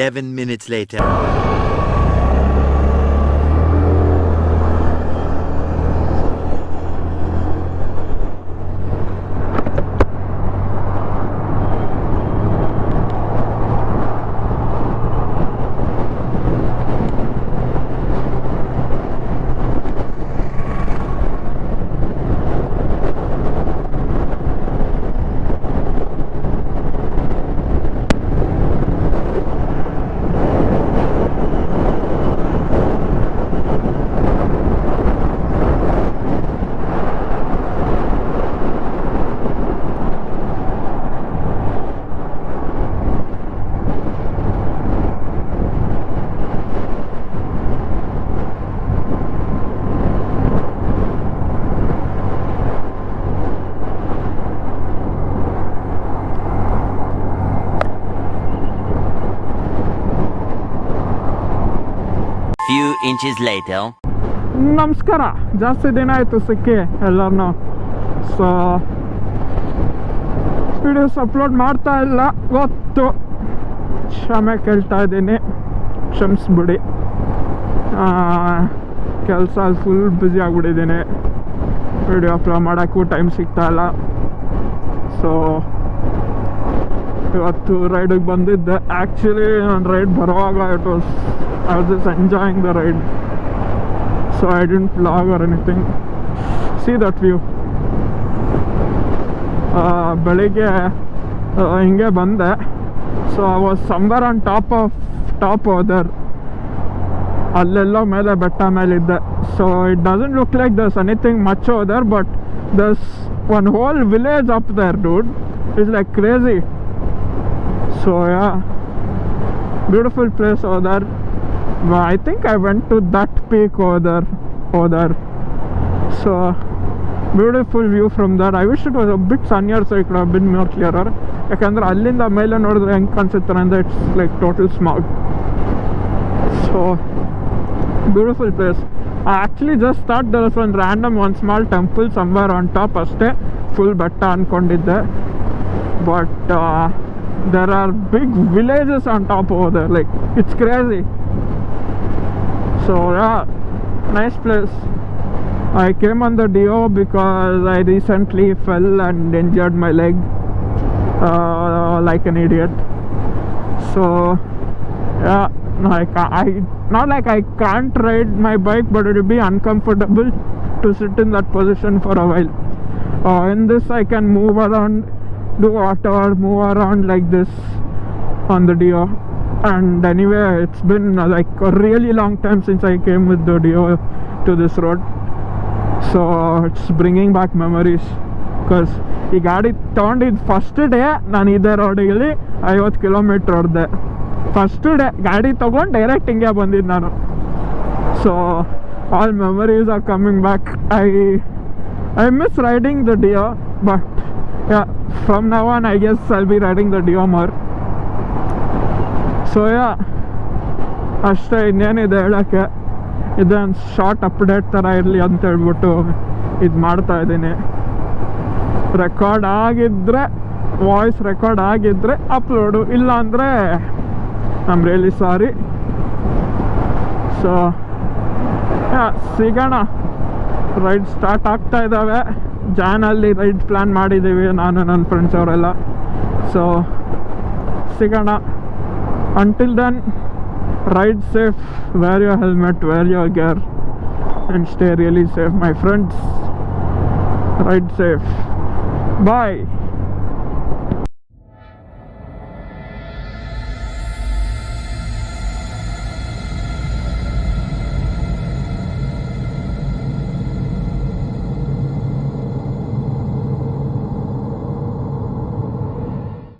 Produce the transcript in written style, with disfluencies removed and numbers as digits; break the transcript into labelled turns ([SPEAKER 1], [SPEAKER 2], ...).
[SPEAKER 1] 11 minutes later. Few inches later.
[SPEAKER 2] ನಮಸ್ಕಾರ. ಜಾಸ್ತಿ ದಿನ ಆಯಿತು ಸಿಕ್ಕಿ ಎಲ್ಲರನ್ನೂ. ಸೊ ವಿಡಿಯೋಸ್ ಅಪ್ಲೋಡ್ ಮಾಡ್ತಾ ಇಲ್ಲ, ಗೊತ್ತು, ಕ್ಷಮೆ ಕೇಳ್ತಾ ಇದ್ದೀನಿ, ಕ್ಷಮಿಸ್ಬಿಡಿ. ಕೆಲಸ ಫುಲ್ ಬ್ಯುಸಿ ಆಗಿಬಿಟ್ಟಿದ್ದೀನಿ, ವಿಡಿಯೋ ಅಪ್ಲೋಡ್ ಮಾಡೋಕ್ಕೂ ಟೈಮ್ ಸಿಗ್ತಾಯಿಲ್ಲ. ಸೊ ಇವತ್ತು ರೈಡಿಗೆ ಬಂದಿದ್ದೆ. ಆ್ಯಕ್ಚುಲಿ ನಾನು ರೈಡ್ ಬರುವಾಗ I was just enjoying the ride, so I didn't vlog or anything. See that view. ಬೆಳಿಗ್ಗೆ ಹಿಂಗೆ ಬಂದೆ. So I was somewhere on top there. ಅಲ್ಲೆಲ್ಲೋ ಮೇಲೆ ಬೆಟ್ಟ ಮೇಲಿದ್ದೆ. So it doesn't look like there's anything much over there, but there's one whole village up there, dude. It's like crazy. So yeah, beautiful place over there. I think I went to that peak over there. So beautiful view from there. I wish it was a bit sunnier so it could have been more clearer. ಯಾಕಂದ್ರೆ ಅಲ್ಲಿಂದ ಮೇಲೆ ನೋಡಿದ್ರೆ ಹೆಂಗೆ ಕಾಣಿಸುತ್ತೆ ಅಂದರೆ it's like total smog. So beautiful place. I actually just thought there was one small temple somewhere on top ಅಷ್ಟೇ, full ಬೆಟ್ಟ ಅಂದ್ಕೊಂಡಿದ್ದೆ. But there are big villages on top over there, like it's crazy. So yeah, nice place. I came on the Dio because I recently fell and injured my leg like an idiot. So yeah, not like I can't ride my bike, but it will be uncomfortable to sit in that position for a while. In this I can move around, do whatever, move around like this on the Dio. And anyway, it's been like a really long time since I came with the Dio to this road, so it's bringing back memories. Because ಈ ಗಾಡಿ ತೊಗೊಂಡಿದ್ದು first day ನಾನು ಇದೇ ರೋಡಿಗೆ 50 kilometre ಹೊಡೆದೆ. First day ಗಾಡಿ ತೊಗೊಂಡು direct ಹಿಂಗೆ ಬಂದಿದ್ದು ನಾನು. So all memories are coming back. I miss riding the Dio, but yeah, from now on I guess I'll be riding the Dio more. So yeah, ಅಷ್ಟೇ, ಇನ್ನೇನಿದೆ ಹೇಳೋಕ್ಕೆ. ಇದೊಂದು ಶಾರ್ಟ್ ಅಪ್ಡೇಟ್ ಥರ ಇರಲಿ ಅಂತ ಹೇಳ್ಬಿಟ್ಟು ಇದು ಮಾಡ್ತಾಯಿದ್ದೀನಿ. ರೆಕಾರ್ಡ್ ಆಗಿದ್ದರೆ, ವಾಯ್ಸ್ ರೆಕಾರ್ಡ್ ಆಗಿದ್ದರೆ ಅಪ್ಲೋಡು, ಇಲ್ಲ ಅಂದರೆ I am really sorry. So yeah, ಸಿಗೋಣ. ರೈಡ್ ಸ್ಟಾರ್ಟ್ ಆಗ್ತಾ ಇದ್ದಾವೆ. ಜಾನಲ್ಲಿ ರೈಡ್ ಪ್ಲ್ಯಾನ್ ಮಾಡಿದ್ದೀವಿ ನಾನು ನನ್ನ ಫ್ರೆಂಡ್ಸ್ ಅವರೆಲ್ಲ. ಸೊ ಸಿಗೋಣ. Until then, ride safe, wear your helmet, wear your gear, and stay really safe, my friends. Ride safe. Bye.